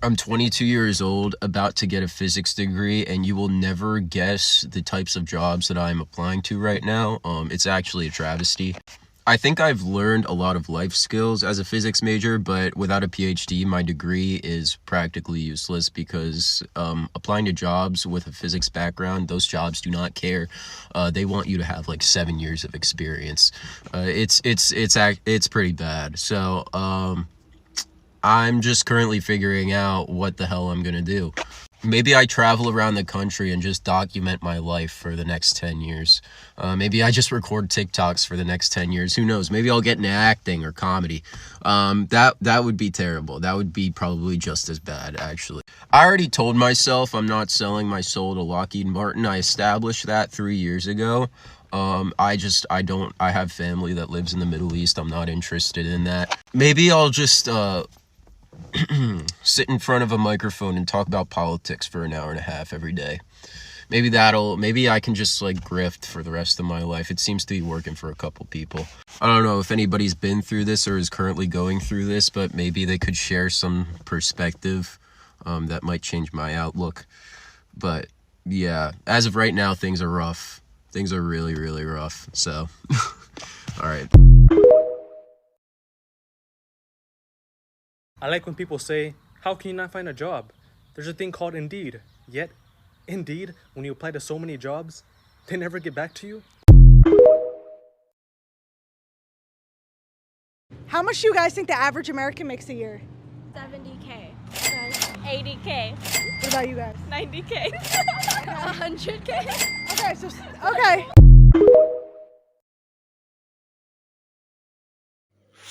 I'm 22 years old, about to get a physics degree, and you will never guess the types of jobs that I'm applying to right now. It's actually a travesty. I think I've learned a lot of life skills as a physics major, but without a PhD, my degree is practically useless because applying to jobs with a physics background, those jobs do not care. They want you to have like 7 years of experience. It's pretty bad. So I'm just currently figuring out what the hell I'm gonna do. Maybe I travel around the country and just document my life for the next 10 years. Maybe I just record TikToks for the next 10 years. Who knows? Maybe I'll get into acting or comedy. That would be terrible. That would be probably just as bad, actually. I already told myself I'm not selling my soul to Lockheed Martin. I established that 3 years ago. I have family that lives in the Middle East. I'm not interested in that. Maybe I'll just, sit in front of a microphone and talk about politics for an hour and a half every day. Maybe I can just like grift for the rest of my life. It seems to be working for a couple people. I don't know if anybody's been through this or is currently going through this, but maybe they could share some perspective that might change my outlook. But yeah, as of right now, things are rough. Things are really, really rough. So, all right. I like when people say, how can you not find a job? There's a thing called Indeed. Yet, Indeed, when you apply to so many jobs, they never get back to you. How much do you guys think the average American makes a year? 70K. Okay. 80K. What about you guys? 90K. 100K. Okay.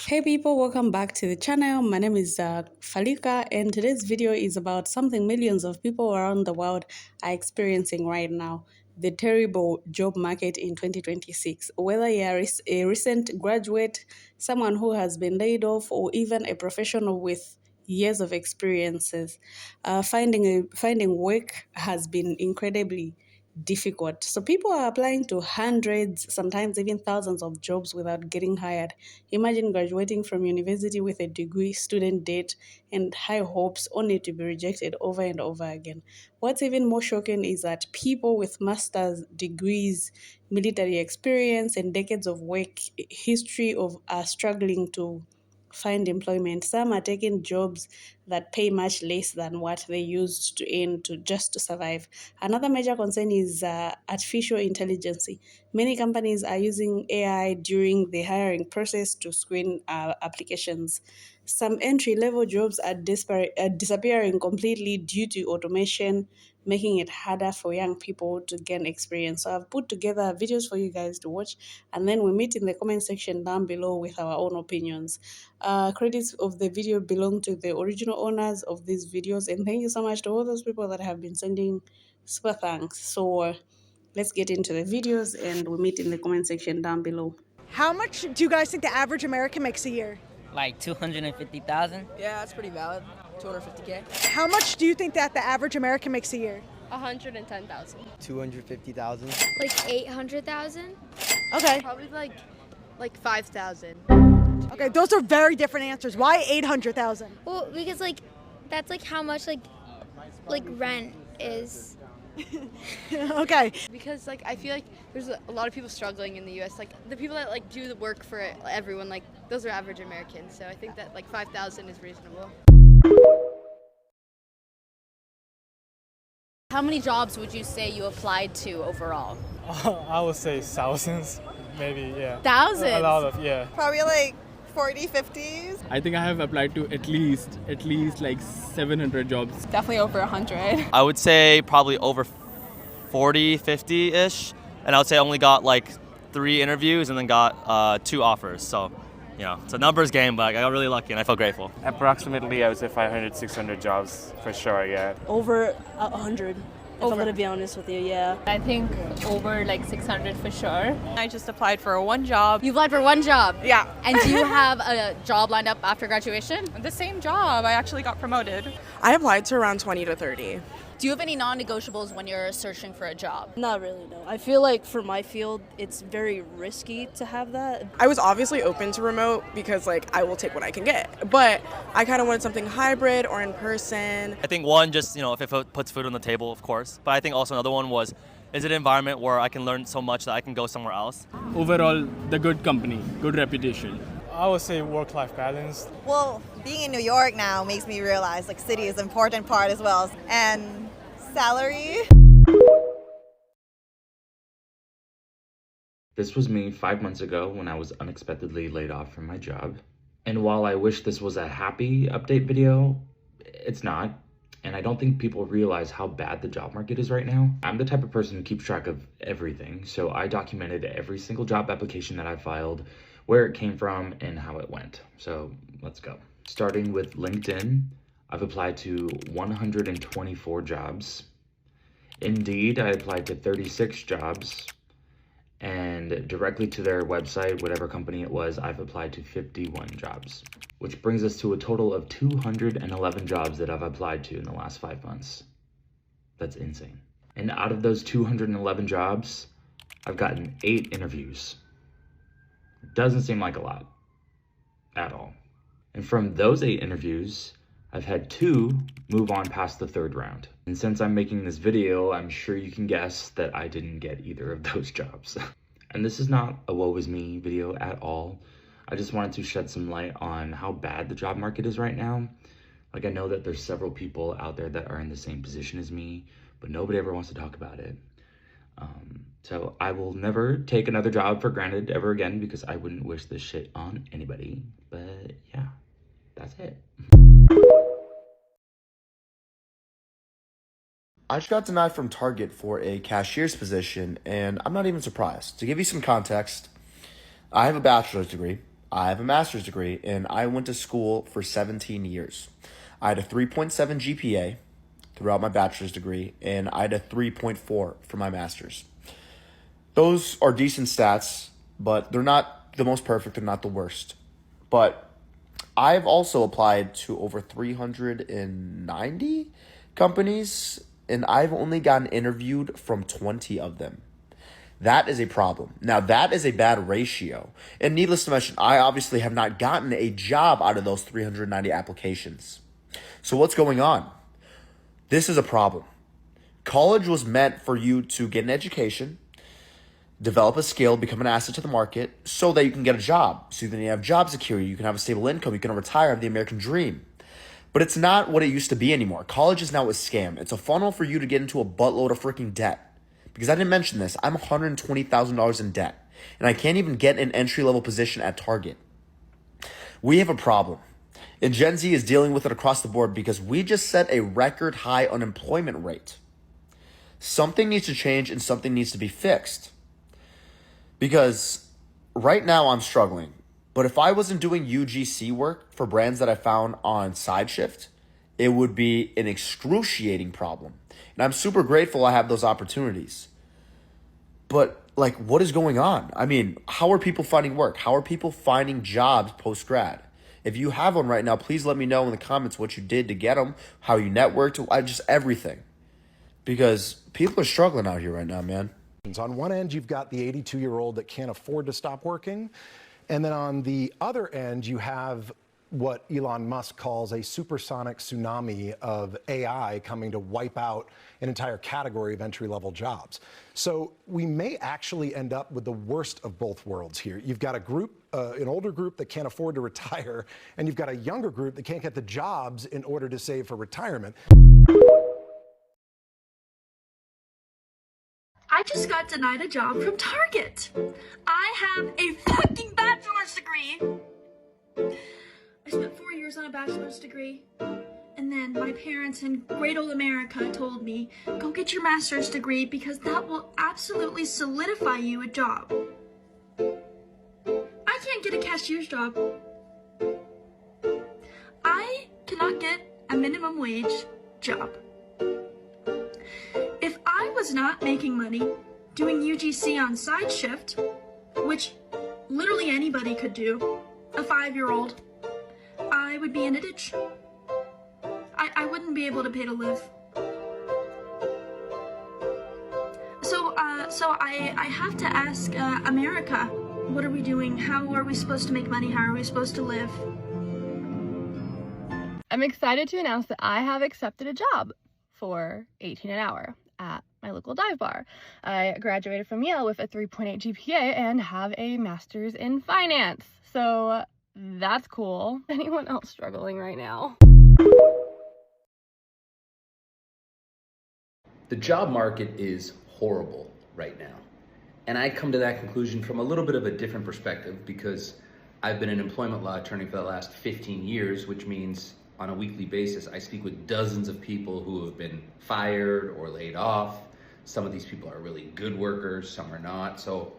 Hey people, welcome back to the channel. My name is Falika, and today's video is about something millions of people around the world are experiencing right now: the terrible job market in 2026. Whether you are a recent graduate, someone who has been laid off, or even a professional with years of experiences, finding work has been incredibly difficult. So people are applying to hundreds, sometimes even thousands of jobs without getting hired. Imagine graduating from university with a degree, student debt, and high hopes only to be rejected over and over again. What's even more shocking is that people with master's degrees, military experience, and decades of work history are struggling to find employment. Some are taking jobs that pay much less than what they used to earn just to survive. Another major concern is artificial intelligence. Many companies are using AI during the hiring process to screen applications. Some entry-level jobs are disappearing completely due to automation, making it harder for young people to gain experience. So I've put together videos for you guys to watch, and then we meet in the comment section down below with our own opinions. Credits of the video belong to the original owners of these videos, and thank you so much to all those people that have been sending super thanks. So let's get into the videos, and we meet in the comment section down below. How much do you guys think the average American makes a year? Like 250,000. Yeah, that's pretty valid. 250K. How much do you think that the average American makes a year? 110,000. 250,000. Like 800,000? Okay. Probably like 5,000. Okay, those are very different answers. Why 800,000? Well, because like that's like how much like rent is. Okay. Because like I feel like there's a lot of people struggling in the U.S. Like the people that like do the work for everyone, like those are average Americans. So I think that like 5,000 is reasonable. How many jobs would you say you applied to overall? I would say thousands, maybe, yeah. Thousands? A lot of, yeah. Probably like 40, 50s. I think I have applied to at least like 700 jobs. Definitely over 100. I would say probably over 40, 50-ish. And I would say I only got like 3 interviews and then got 2 offers. So, you know, it's a numbers game, but I got really lucky and I feel grateful. Approximately, I would say 500, 600 jobs for sure, yeah. Over 100. If I'm gonna be honest with you, yeah. I think over like 600 for sure. I just applied for one job. You applied for one job? Yeah. And do you have a job lined up after graduation? The same job. I actually got promoted. I applied to around 20 to 30. Do you have any non-negotiables when you're searching for a job? Not really, no. I feel like for my field, it's very risky to have that. I was obviously open to remote because like I will take what I can get, but I kind of wanted something hybrid or in person. I think one, just, you know, if it puts food on the table, of course. But I think also another one was, is it an environment where I can learn so much that I can go somewhere else? Overall, the good company, good reputation. I would say work-life balance. Well, being in New York now makes me realize like city is an important part as well, and salary. This was me 5 months ago when I was unexpectedly laid off from my job. And while I wish this was a happy update video, it's not. And I don't think people realize how bad the job market is right now. I'm the type of person who keeps track of everything, so I documented every single job application that I filed, where it came from, and how it went. So let's go. Starting with LinkedIn, I've applied to 124 jobs. Indeed, I applied to 36 jobs. And directly to their website, whatever company it was, I've applied to 51 jobs, which brings us to a total of 211 jobs that I've applied to in the last 5 months. That's insane. And out of those 211 jobs, I've gotten 8 interviews. Doesn't seem like a lot at all. And from those 8 interviews, I've had 2 move on past the 3rd round. And since I'm making this video, I'm sure you can guess that I didn't get either of those jobs. And this is not a woe is me video at all. I just wanted to shed some light on how bad the job market is right now. Like, I know that there's several people out there that are in the same position as me, but nobody ever wants to talk about it. So I will never take another job for granted ever again, because I wouldn't wish this shit on anybody. But yeah, that's it. I just got denied from Target for a cashier's position, and I'm not even surprised. To give you some context, I have a bachelor's degree, I have a master's degree, and I went to school for 17 years. I had a 3.7 GPA throughout my bachelor's degree, and I had a 3.4 for my master's. Those are decent stats, but they're not the most perfect, they're not the worst. But I've also applied to over 390 companies, and I've only gotten interviewed from 20 of them. That is a problem. Now, that is a bad ratio. And needless to mention, I obviously have not gotten a job out of those 390 applications. So what's going on? This is a problem. College was meant for you to get an education, develop a skill, become an asset to the market, so that you can get a job. So then you have job security, you can have a stable income, you can retire, have the American dream. But it's not what it used to be anymore. College is now a scam. It's a funnel for you to get into a buttload of freaking debt. Because I didn't mention this, I'm $120,000 in debt. And I can't even get an entry-level position at Target. We have a problem. And Gen Z is dealing with it across the board because we just set a record high unemployment rate. Something needs to change and something needs to be fixed. Because right now I'm struggling. But if I wasn't doing UGC work for brands that I found on SideShift, it would be an excruciating problem. And I'm super grateful I have those opportunities. But, like, what is going on? I mean, how are people finding work? How are people finding jobs post-grad? If you have one right now, please let me know in the comments what you did to get them, how you networked, just everything. Because people are struggling out here right now, man. On one end, you've got the 82-year-old that can't afford to stop working. And then on the other end, you have what Elon Musk calls a supersonic tsunami of AI coming to wipe out an entire category of entry-level jobs. So we may actually end up with the worst of both worlds here. You've got a group, an older group that can't afford to retire, and you've got a younger group that can't get the jobs in order to save for retirement. I just got denied a job from Target. I have a fucking bachelor's degree. I spent 4 years on a bachelor's degree. And then my parents in great old America told me, go get your master's degree because that will absolutely solidify you a job. I can't get a cashier's job. I cannot get a minimum wage job. If I was not making money doing UGC on SideShift, which literally anybody could do, a 5-year-old, I would be in a ditch. I wouldn't be able to pay to live. So I have to ask America, what are we doing? How are we supposed to make money? How are we supposed to live? I'm excited to announce that I have accepted a job for $18 an hour at my local dive bar. I graduated from Yale with a 3.8 GPA and have a master's in finance. So that's cool. Anyone else struggling right now? The job market is horrible right now. And I come to that conclusion from a little bit of a different perspective because I've been an employment law attorney for the last 15 years, which means on a weekly basis, I speak with dozens of people who have been fired or laid off. Some of these people are really good workers, some are not. So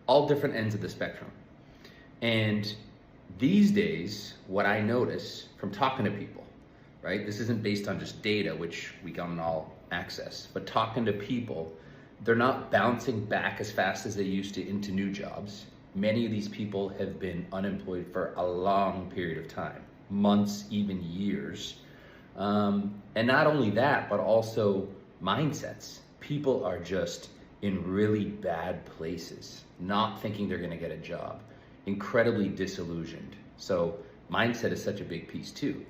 all different ends of the spectrum. And these days, what I notice from talking to people, right? This isn't based on just data, which we can all access, but talking to people, they're not bouncing back as fast as they used to into new jobs. Many of these people have been unemployed for a long period of time. Months, even years. And not only that, but also mindsets. People are just in really bad places, not thinking they're gonna get a job, incredibly disillusioned. So mindset is such a big piece too.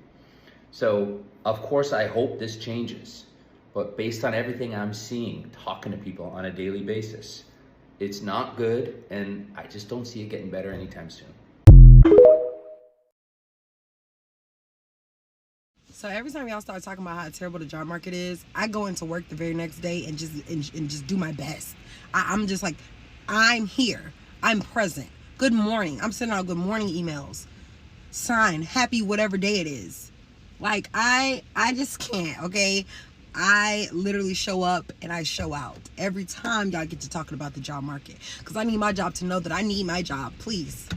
So of course I hope this changes, but based on everything I'm seeing, talking to people on a daily basis, it's not good, and I just don't see it getting better anytime soon. So every time y'all start talking about how terrible the job market is, I go into work the very next day and just do my best. I'm just like, I'm here. I'm present. Good morning. I'm sending out good morning emails. Sign, happy whatever day it is. Like, I just can't, okay? I literally show up and I show out every time y'all get to talking about the job market. Because I need my job to know that I need my job, please.